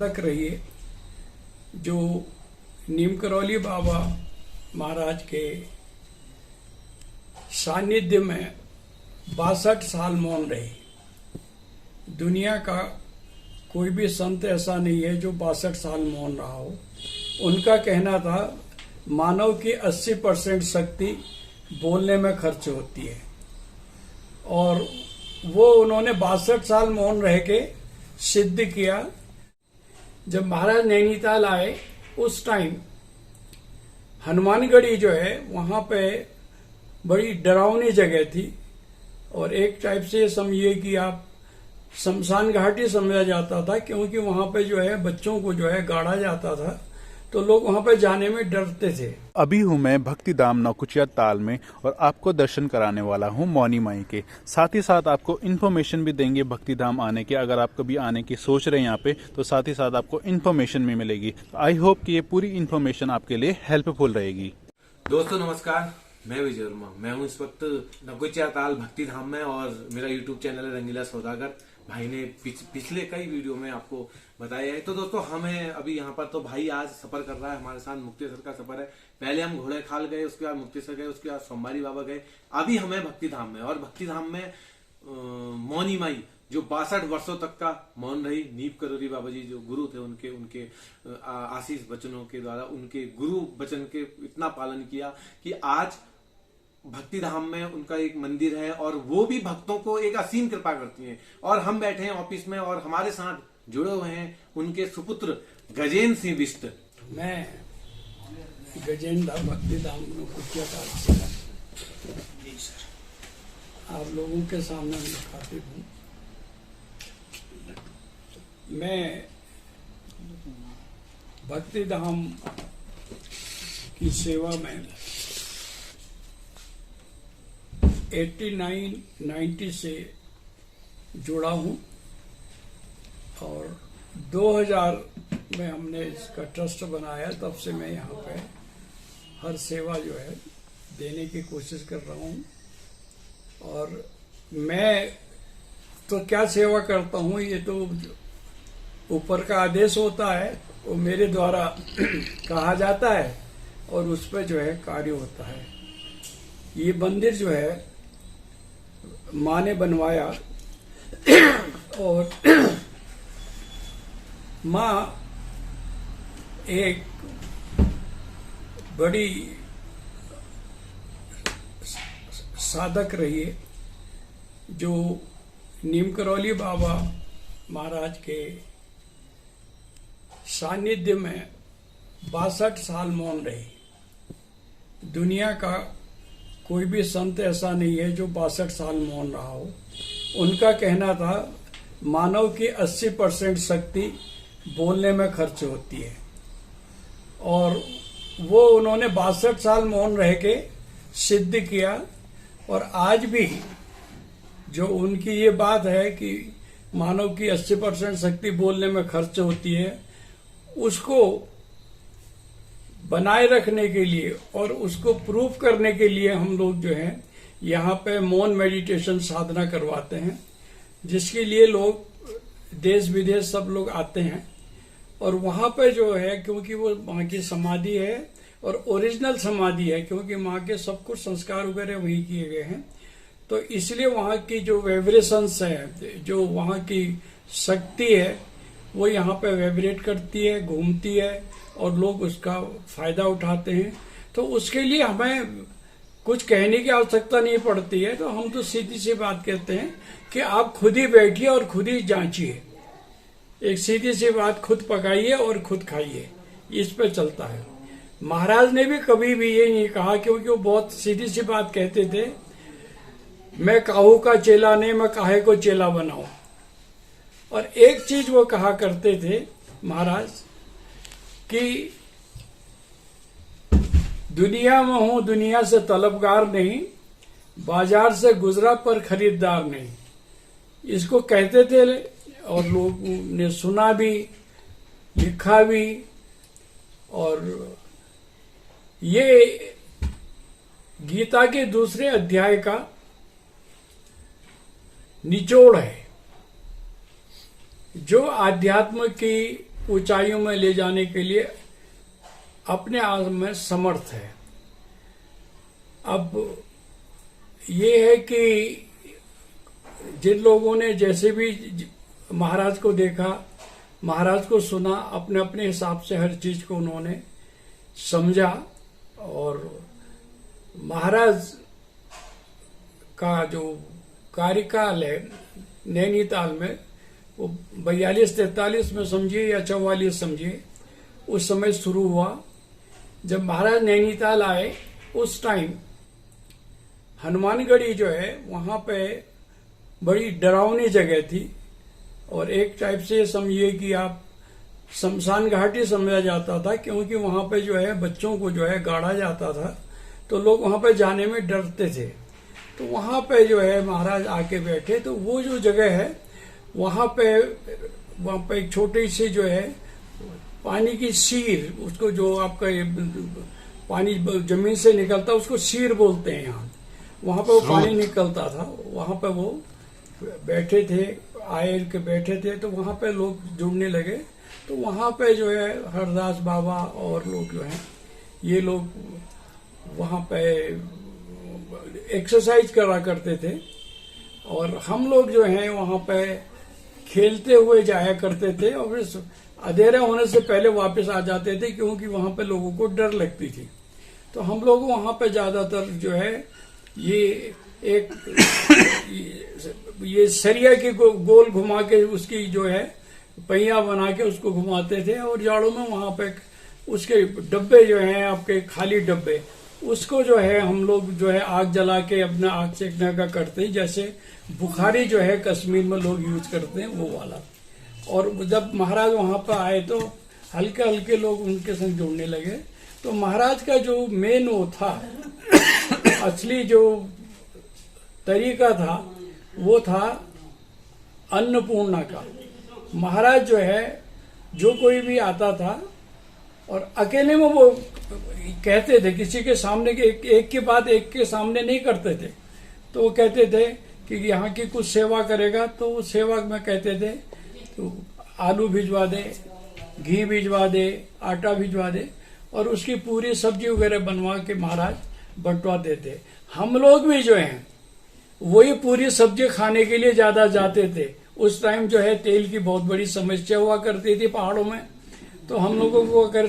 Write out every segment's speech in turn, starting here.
तक रहिए जो नीम करौली बाबा महाराज के सानिध्य में 62 साल मौन रहे। दुनिया का कोई भी संत ऐसा नहीं है जो 62 साल मौन रहा हो। उनका कहना था मानव की 80% शक्ति बोलने में खर्च होती है, और वो उन्होंने 62 साल मौन रह के सिद्ध किया। जब महाराज नैनीताल आए उस टाइम हनुमानगढ़ी जो है वहां पे बड़ी डरावनी जगह थी, और एक टाइप से समझिए कि आप शमशान घाट ही समझा जाता था, क्योंकि वहां पे जो है बच्चों को जो है गाड़ा जाता था, तो लोग वहां पे जाने में डरते थे। अभी हूँ मैं भक्तिधाम नौकुचिया ताल में, और आपको दर्शन कराने वाला हूँ मौनी माई के। साथ ही साथ आपको इन्फॉर्मेशन भी देंगे भक्तिधाम आने के। अगर आप कभी आने की सोच रहे हैं यहाँ पे, तो साथ ही साथ आपको इन्फॉर्मेशन भी मिलेगी। आई होप कि ये पूरी इन्फॉर्मेशन आपके लिए हेल्पफुल रहेगी। दोस्तों नमस्कार, मैं विजय वर्मा। मैं हूं इस वक्त नौकुचिया ताल भक्तिधाम में, और मेरा यूट्यूब चैनल है रंगीला सौदागर। भाई ने पिछले कई वीडियो में आपको बताया है। तो दोस्तों हमें अभी यहाँ पर, तो भाई आज सफर कर रहा है हमारे साथ। मुक्तेश्वर का सफर है। पहले हम घोड़े खाल गए, उसके बाद मुक्तेश्वर गए, उसके बाद सोमवारी बाबा गए। अभी हमें भक्तिधाम में, और भक्तिधाम में मौनी माई जो 62 वर्षों तक का मौन रही। नीम करौली बाबा जी जो गुरु थे, उनके आशीष वचनों के द्वारा, उनके गुरु वचन के इतना पालन किया कि आज भक्तिधाम में उनका एक मंदिर है, और वो भी भक्तों को एक असीम कृपा करती हैं। और हम बैठे हैं ऑफिस में, और हमारे साथ जुड़े हुए हैं उनके सुपुत्र गजेंद्र सिंह बिष्ट। मैं गजेंद्र भक्तिधाम नौकुचिया ताल से आप लोगों के सामने मुखातिब हूँ। मैं भक्तिधाम की सेवा में 89-90 से जुड़ा हूं, और 2000 में हमने इसका ट्रस्ट बनाया। तब से मैं यहाँ पे हर सेवा जो है देने की कोशिश कर रहा हूँ। और मैं तो क्या सेवा करता हूँ, ये तो ऊपर का आदेश होता है, वो मेरे द्वारा कहा जाता है, और उस पर जो है कार्य होता है। ये मंदिर जो है माँ ने बनवाया, और माँ एक बड़ी साधक रही है जो नीम करौली बाबा महाराज के सानिध्य में 62 साल मौन रहे। दुनिया का कोई भी संत ऐसा नहीं है जो 62 साल मौन रहा हो। उनका कहना था मानव की 80% शक्ति बोलने में खर्च होती है, और वो उन्होंने 62 साल मौन रह के सिद्ध किया। और आज भी जो उनकी ये बात है कि मानव की 80% शक्ति बोलने में खर्च होती है, उसको बनाए रखने के लिए और उसको प्रूफ करने के लिए हम लोग जो है यहाँ पे मौन मेडिटेशन साधना करवाते हैं, जिसके लिए लोग देश विदेश सब लोग आते हैं। और वहाँ पे जो है, क्योंकि वो माँ की समाधि है और ओरिजिनल समाधि है, क्योंकि माँ के सब कुछ संस्कार वगैरह वही किए गए हैं, तो इसलिए वहाँ की जो वाइब्रेशंस है, जो वहाँ की शक्ति है, वो यहाँ पे वाइब्रेट करती है, घूमती है, और लोग उसका फायदा उठाते हैं। तो उसके लिए हमें कुछ कहने की आवश्यकता नहीं पड़ती है। तो हम तो सीधी सी बात कहते हैं कि आप खुद ही बैठिए और खुद ही जांचिए। एक सीधी सी बात, खुद पकाइए और खुद खाइए, इस पे चलता है। महाराज ने भी कभी भी ये नहीं कहा, क्योंकि वो बहुत सीधी सी बात कहते थे, मैं काहू का चेला नहीं, मैं काहे को चेला बनाऊं। और एक चीज वो कहा करते थे महाराज कि दुनिया में हूं, दुनिया से तलबगार नहीं, बाजार से गुजरा पर खरीदार नहीं। इसको कहते थे, और लोग ने सुना भी, लिखा भी। और ये गीता के दूसरे अध्याय का निचोड़ है, जो आध्यात्म की ऊंचाइयों में ले जाने के लिए अपने आप में समर्थ है। अब ये है कि जिन लोगों ने जैसे भी महाराज को देखा, महाराज को सुना, अपने अपने हिसाब से हर चीज को उन्होंने समझा, और महाराज का जो कार्यकाल है नैनीताल में वो 42-43 में समझिए या 44 समझिए, उस समय शुरू हुआ। जब महाराज नैनीताल आए उस टाइम हनुमानगढ़ी जो है वहां पे बड़ी डरावनी जगह थी, और एक टाइप से समझिए कि आप शमशान घाट ही समझा जाता था, क्योंकि वहां पे जो है बच्चों को जो है गाड़ा जाता था, तो लोग वहां पे जाने में डरते थे। तो वहां पे जो है महाराज आके बैठे, तो वो जो जगह है वहां पे एक छोटी सी जो है पानी की सीर, उसको जो आपका ये पानी जमीन से निकलता उसको सीर बोलते हैं यहाँ, वहां पे वो पानी निकलता था, वहां पे वो बैठे थे, आए के बैठे थे, तो वहां पे लोग जुड़ने लगे। तो वहां पे जो है हरदास बाबा और लोग जो हैं ये लोग वहां पे एक्सरसाइज करा करते थे, और हम लोग जो हैं वहां पे खेलते हुए जाया करते थे, और फिर अंधेरा होने से पहले वापस आ जाते थे, क्योंकि वहां पे लोगों को डर लगती थी। तो हम लोग वहां पे ज्यादातर जो है ये सरिया के गोल घुमा के उसकी जो है पहिया बना के उसको घुमाते थे, और जाड़ों में वहां पे उसके डब्बे जो हैं आपके खाली डब्बे, उसको जो है हम लोग जो है आग जला के अपना आग सेकने का करते हैं, जैसे बुखारी जो है कश्मीर में लोग यूज करते हैं वो वाला। और जब महाराज वहां पर आए तो हल्के हल्के लोग उनके संग जुड़ने लगे। तो महाराज का जो मेन वो था असली जो तरीका था वो था अन्नपूर्णा का। महाराज जो है जो कोई भी आता था और अकेले में वो कहते थे, किसी के सामने के एक के बाद एक के सामने नहीं करते थे। तो वो कहते थे कि यहाँ की कुछ सेवा करेगा, तो वो सेवा में कहते थे तो आलू भिजवा दे, घी भिजवा दे, आटा भिजवा दे, और उसकी पूरी सब्जी वगैरह बनवा के महाराज बंटवा देते। हम लोग भी जो हैं वही पूरी सब्जी खाने के लिए ज्यादा जाते थे। उस टाइम जो है तेल की बहुत बड़ी समस्या हुआ करती थी पहाड़ों में, तो हम लोगों को अगर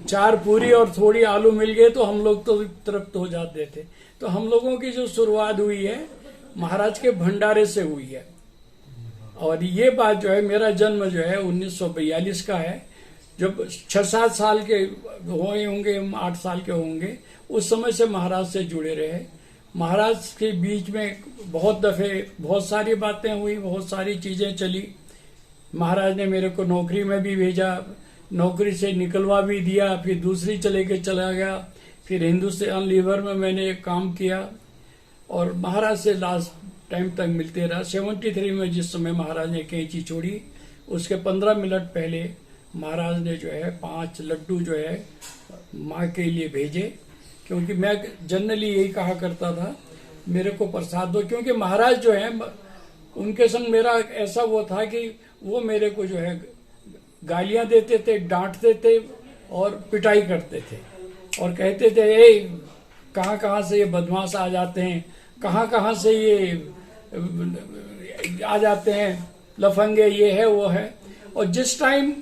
4 पूरी और थोड़ी आलू मिल गए तो हम लोग तो तृप्त हो जाते थे। तो हम लोगों की जो शुरुआत हुई है महाराज के भंडारे से हुई है। और ये बात जो है, मेरा जन्म जो है 1942 का है। जब 6-7 साल के हुए होंगे, 8 साल के होंगे, उस समय से महाराज से जुड़े रहे। महाराज के बीच में बहुत दफे बहुत सारी बातें हुई, बहुत सारी चीजें चली। महाराज ने मेरे को नौकरी में भी भेजा, नौकरी से निकलवा भी दिया, फिर दूसरी चला गया, फिर हिंदुस्तान लीवर में मैंने काम किया, और महाराज से लास्ट टाइम तक मिलते रहा। 73 में जिस समय महाराज ने कैंची छोड़ी, उसके 15 मिनट पहले महाराज ने जो है 5 लड्डू जो है माँ के लिए भेजे, क्योंकि मैं जनरली यही कहा करता था मेरे को प्रसाद दो, क्योंकि महाराज जो है उनके संग मेरा ऐसा वो था कि वो मेरे को जो है गालियां देते थे, डांटते थे और पिटाई करते थे, और कहते थे ए कहाँ से ये बदमाश आ जाते हैं, कहाँ से ये आ जाते हैं लफंगे, ये है वो है। और जिस टाइम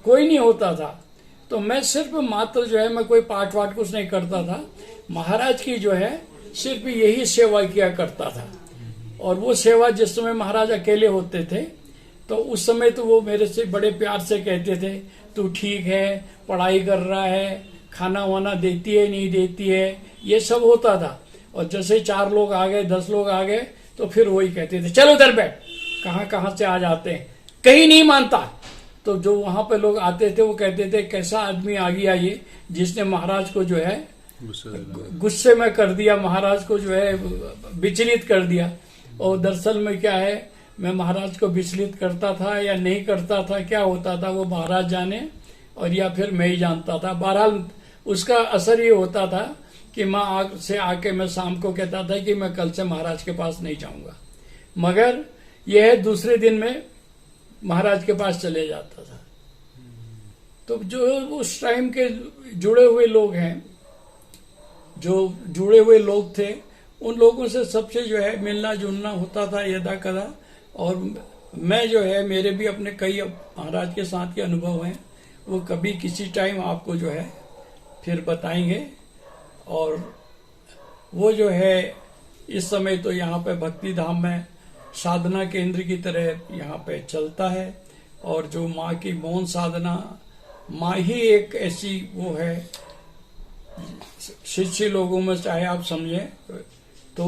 कोई नहीं होता था तो मैं सिर्फ मात्र जो है मैं कोई पाठ वाठ कुछ नहीं करता था, महाराज की जो है सिर्फ यही सेवा किया करता था। और वो सेवा जिस समय महाराज अकेले होते थे तो उस समय तो वो मेरे से बड़े प्यार से कहते थे तू ठीक है, पढ़ाई कर रहा है, खाना वाना देती है नहीं देती है, ये सब होता था। और जैसे 4 लोग आ गए, 10 लोग आ गए, तो फिर वही कहते थे चलो उधर बैठ, कहाँ से आ जाते हैं, कहीं नहीं मानता। तो जो वहां पे लोग आते थे वो कहते थे कैसा आदमी आ गया ये, जिसने महाराज को जो है गुस्से में कर दिया, महाराज को जो है विचलित कर दिया। और दरअसल में क्या है, मैं महाराज को विचलित करता था या नहीं करता था, क्या होता था वो महाराज जाने, और या फिर मैं ही जानता था। बहरहाल उसका असर ये होता था कि माँ आग से आके मैं शाम को कहता था कि मैं कल से महाराज के पास नहीं जाऊंगा, मगर यह दूसरे दिन में महाराज के पास चले जाता था। तो जो उस टाइम के जुड़े हुए लोग हैं, जो जुड़े हुए लोग थे, उन लोगों से सबसे जो है मिलना जुलना होता था यदा कदा। और मैं जो है, मेरे भी अपने कई महाराज के साथ के अनुभव हैं, वो कभी किसी टाइम आपको जो है फिर बताएंगे। और वो जो है इस समय तो यहाँ पे भक्ति धाम में साधना केंद्र की तरह यहाँ पे चलता है। और जो माँ की मौन साधना, माँ ही एक ऐसी वो है शिष्य लोगों में, चाहे आप समझें तो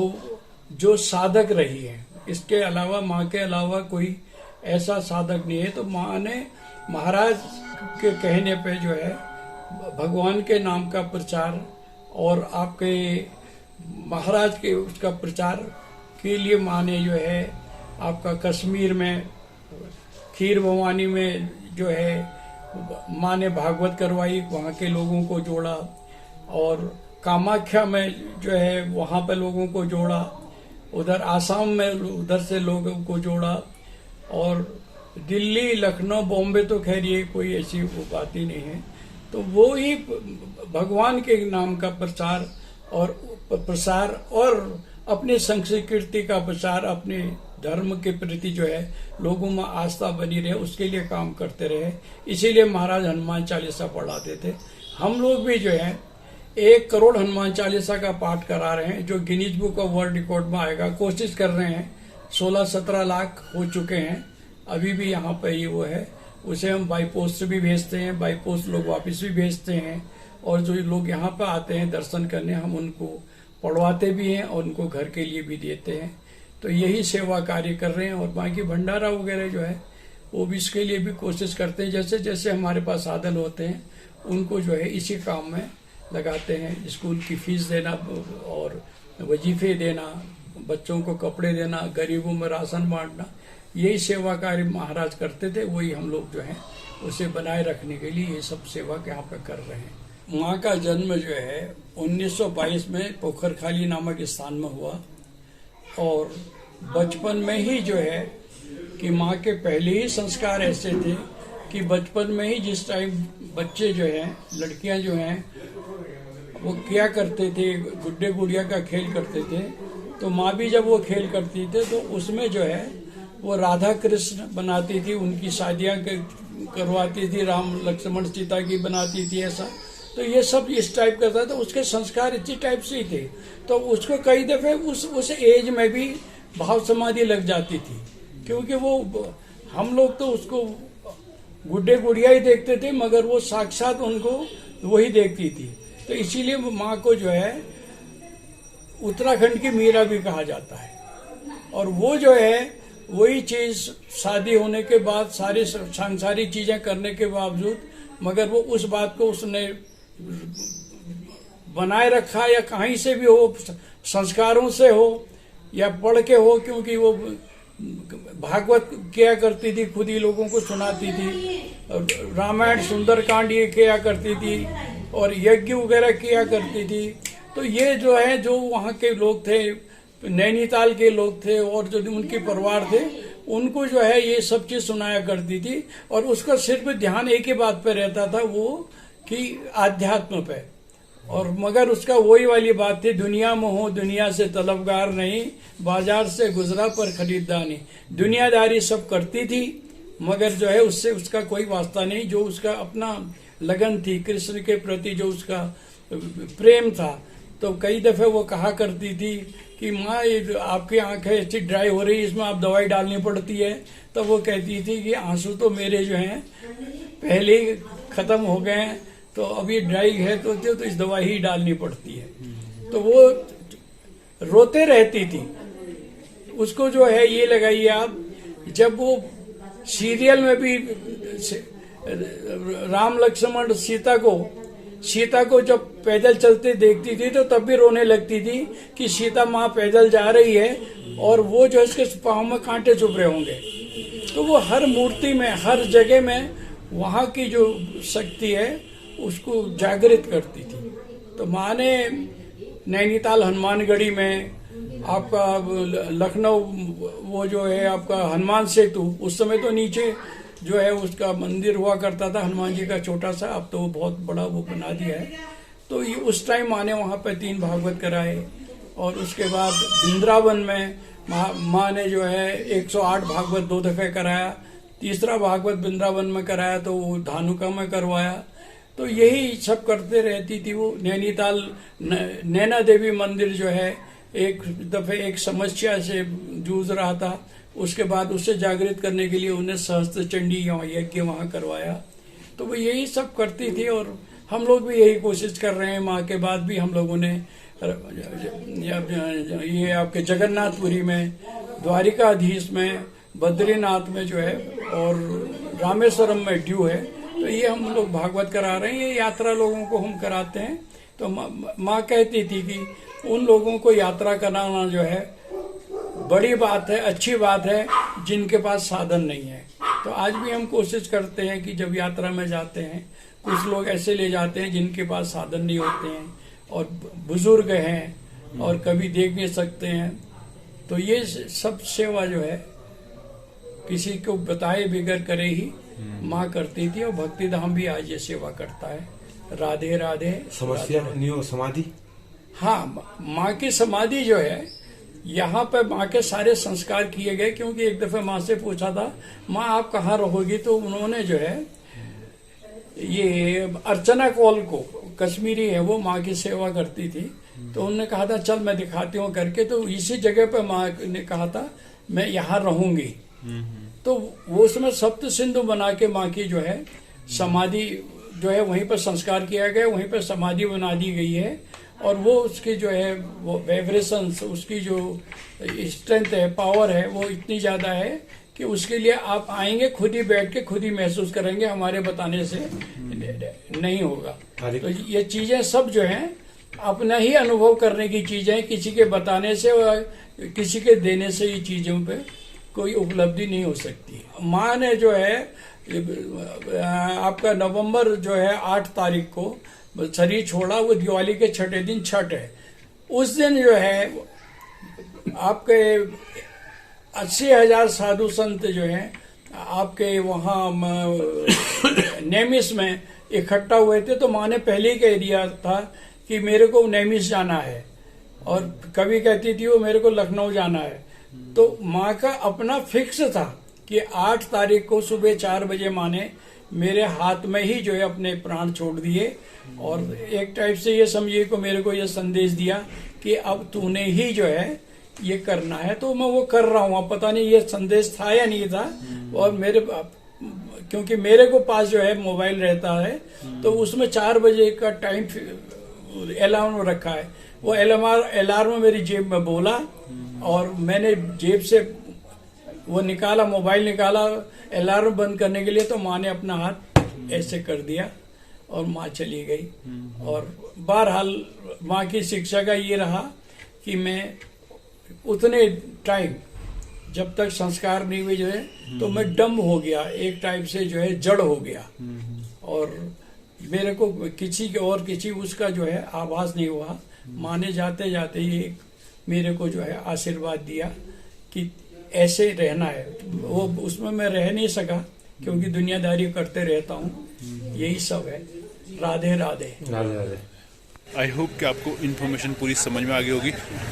जो साधक रही है। इसके अलावा, माँ के अलावा कोई ऐसा साधक नहीं है। तो माँ ने महाराज के कहने पे जो है भगवान के नाम का प्रचार और आपके महाराज के उसका प्रचार के लिए माँ ने जो है आपका कश्मीर में खीर भवानी में जो है माँ ने भागवत करवाई, वहाँ के लोगों को जोड़ा। और कामाख्या में जो है वहाँ पे लोगों को जोड़ा, उधर आसाम में उधर से लोगों को जोड़ा। और दिल्ली, लखनऊ, बॉम्बे तो खैर ये कोई ऐसी वो बात ही नहीं है। तो वो ही भगवान के नाम का प्रचार और अपने संस्कृति का प्रचार, अपने धर्म के प्रति जो है लोगों में आस्था बनी रहे, उसके लिए काम करते रहे। इसीलिए महाराज हनुमान चालीसा पढ़ाते थे। हम लोग भी जो है 1 करोड़ हनुमान चालीसा का पाठ करा रहे हैं, जो Guinness book of world record में आएगा। कोशिश कर रहे हैं, 16-17 लाख हो चुके हैं अभी भी यहाँ पे ये वो है। उसे हम बाई पोस्ट भी भेजते हैं, बाई पोस्ट लोग वापस भी भेजते हैं। और जो लोग यहाँ पर आते हैं दर्शन करने, हम उनको पढ़वाते भी हैं और उनको घर के लिए भी देते हैं। तो यही सेवा कार्य कर रहे हैं। और बाकी भंडारा वगैरह जो है वो भी इसके लिए भी कोशिश करते हैं। जैसे जैसे हमारे पास साधन होते हैं उनको जो है इसी काम में लगाते हैं। स्कूल की फीस देना और वजीफे देना, बच्चों को कपड़े देना, गरीबों में राशन बांटना, यही सेवा कार्य महाराज करते थे। वही हम लोग जो है उसे बनाए रखने के लिए ये सब सेवा यहाँ पे कर रहे हैं। माँ का जन्म जो है 1922 में पोखरखाली नामक स्थान में हुआ। और बचपन में ही जो है कि माँ के पहले ही संस्कार ऐसे थे कि बचपन में ही जिस टाइम बच्चे जो हैं, लड़कियां जो हैं, वो क्या करते थे, गुड्डे गुड़िया का खेल करते थे। तो माँ भी जब वो खेल करती थी तो उसमें जो है वो राधा कृष्ण बनाती थी, उनकी शादियां करवाती थी, राम लक्ष्मण सीता की बनाती थी, ऐसा। तो ये सब इस टाइप का था। तो उसके संस्कार इसी टाइप से ही थे। तो उसको कई दफे उस एज में भी भाव समाधि लग जाती थी, क्योंकि वो हम लोग तो उसको गुड्डे गुड़िया ही देखते थे, मगर वो साक्षात उनको वही देखती थी। तो इसीलिए माँ को जो है उत्तराखंड की मीरा भी कहा जाता है। और वो जो है वही चीज शादी होने के बाद, सारी सांसारिक चीजें करने के बावजूद, मगर वो उस बात को उसने बनाए रखा, या कहीं से भी हो, संस्कारों से हो या पढ़ के हो, क्योंकि वो भागवत किया करती थी, खुद ही लोगों को सुनाती थी, रामायण सुंदरकांड ये किया करती थी, और यज्ञ वगैरह किया करती थी। तो ये जो है, जो वहाँ के लोग थे, नैनीताल के लोग थे और जो उनके परिवार थे, उनको जो है ये सब चीज सुनाया करती थी। और उसका सिर्फ ध्यान एक ही बात पे रहता था, वो कि आध्यात्म पे। और मगर उसका वही वाली बात थी, दुनिया में हो दुनिया से तलबगार नहीं, बाजार से गुजरा पर खरीददार नहीं। दुनियादारी सब करती थी, मगर जो है उससे उसका कोई वास्ता नहीं। जो उसका अपना लगन थी कृष्ण के प्रति, जो उसका प्रेम था, तो कई दफे वो कहा करती थी कि माँ आपकी आंखें ऐसी ड्राई हो रही, इसमें आप दवाई डालनी पड़ती है। तो वो कहती थी कि आंसू तो मेरे जो हैं पहले ही खत्म हो गए हैं, तो अभी ड्राई है तो इस दवाई ही डालनी पड़ती है। तो वो रोते रहती थी। उसको जो है ये लगाइए आप, जब वो सीरियल में भी राम लक्ष्मण सीता को जब पैदल चलते देखती थी तो तब भी रोने लगती थी कि सीता माँ पैदल जा रही है और वो जो इसके पाँव में कांटे चुभ रहे होंगे। तो वो हर मूर्ति में, हर जगह में वहाँ की जो शक्ति है उसको जागृत करती थी। तो माँ ने नैनीताल हनुमानगढ़ी में, आपका लखनऊ वो जो है आपका हनुमान सेतु, उस समय तो नीचे जो है उसका मंदिर हुआ करता था हनुमान जी का छोटा सा, अब तो वो बहुत बड़ा वो बना दिया है। तो ये उस टाइम माँ ने वहाँ पे 3 भागवत कराए, और उसके बाद वृंदावन में माँ ने जो है 108 भागवत 2 दफे कराया। तीसरा भागवत वृंदावन में कराया तो वो धानुका में करवाया। तो यही सब करते रहती थी वो। नैनीताल नैना देवी मंदिर जो है एक दफे एक समस्या से जूझ रहा था, उसके बाद उससे जागृत करने के लिए उन्हें सहस्त्र चंडी यज्ञ वहाँ करवाया। तो वो यही सब करती थी, और हम लोग भी यही कोशिश कर रहे हैं। माँ के बाद भी हम लोगों ने ये आपके जगन्नाथपुरी में, द्वारिकाधीश में, बद्रीनाथ में जो है, और रामेश्वरम में ड्यू है। तो ये हम लोग भागवत करा रहे हैं, ये यात्रा लोगों को हम कराते हैं। तो माँ कहती थी कि उन लोगों को यात्रा कराना जो है बड़ी बात है, अच्छी बात है, जिनके पास साधन नहीं है। तो आज भी हम कोशिश करते हैं कि जब यात्रा में जाते हैं, कुछ लोग ऐसे ले जाते हैं जिनके पास साधन नहीं होते हैं, और बुजुर्ग हैं और कभी देख नहीं सकते हैं। तो ये सब सेवा जो है किसी को बताए बगैर करे ही माँ करती थी, और भक्ति धाम भी आज ये सेवा करता है। राधे राधे। समस्या नहीं हो समाधि? हाँ, माँ की समाधि जो है यहाँ पे माँ के सारे संस्कार किए गए। क्योंकि एक दफे माँ से पूछा था, माँ आप कहाँ रहोगी? तो उन्होंने जो है ये अर्चना कौल को, कश्मीरी है वो, माँ की सेवा करती थी। तो उन्होंने कहा था चल मैं दिखाती हूँ करके। तो इसी जगह पे माँ ने कहा था मैं यहाँ रहूंगी। तो वो उसमें सप्त सिंधु बना के माँ की जो है समाधि जो है वहीं पर संस्कार किया गया, वहीं पर समाधि बना दी गई है। और वो उसकी जो है वो वाइब्रेशंस, उसकी जो स्ट्रेंथ है, पावर है, वो इतनी ज्यादा है कि उसके लिए आप आएंगे खुद ही बैठ के खुद ही महसूस करेंगे, हमारे बताने से नहीं होगा। तो ये चीजें सब जो हैं अपना ही अनुभव करने की चीजें हैं, किसी के बताने से और किसी के देने से ये चीजों पे कोई उपलब्धि नहीं हो सकती। माँ ने जो है आपका नवंबर जो है 8 तारीख को शरीर छोड़ा, वो दिवाली के छठे दिन छठ है। उस दिन जो है आपके 80,000 साधु संत जो हैं आपके वहाँ नेमिस में इकट्ठा हुए थे। तो माँ ने पहले ही कह दिया था कि मेरे को नेमिस जाना है, और कभी कहती थी वो मेरे को लखनऊ जाना है। तो माँ का अपना फिक्स था कि 8 तारीख को सुबह 4 बजे माँ ने मेरे हाथ में ही जो है अपने प्राण छोड़ दिए, और एक टाइप से ये समझिए को मेरे को ये संदेश दिया कि अब तूने ही जो है ये करना है। तो मैं वो कर रहा हूँ। अब पता नहीं ये संदेश था या नहीं था। और मेरे क्योंकि मेरे को पास जो है मोबाइल रहता है, तो उसमें 4 बजे का टाइम अलार्म रखा है। वो अलार्म मेरी जेब में बोला, और मैंने जेब से वो निकाला, मोबाइल निकाला अलार्म बंद करने के लिए। तो माँ ने अपना हाथ ऐसे कर दिया और माँ चली गई। और बहरहाल माँ की शिक्षा का ये रहा कि मैं उतने टाइम जब तक संस्कार नहीं हुए जो है, तो मैं डम हो गया, एक टाइप से जो है जड़ हो गया। और मेरे को किसी उसका जो है आभास नहीं हुआ। माँ ने जाते जाते ही मेरे को जो है आशीर्वाद दिया कि ऐसे रहना है। वो उसमें मैं रह नहीं सका क्योंकि दुनियादारी करते रहता हूँ। यही सब है। राधे राधे। राधे राधे। आई होप कि आपको इन्फॉर्मेशन पूरी समझ में आ गई होगी।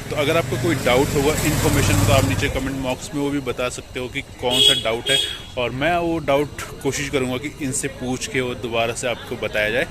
तो अगर आपको कोई डाउट होगा इन्फॉर्मेशन, तो आप नीचे कमेंट बॉक्स में वो भी बता सकते हो कि कौन सा डाउट है, और मैं वो डाउट कोशिश करूँगा कि इनसे पूछ के वो दोबारा से आपको बताया जाए।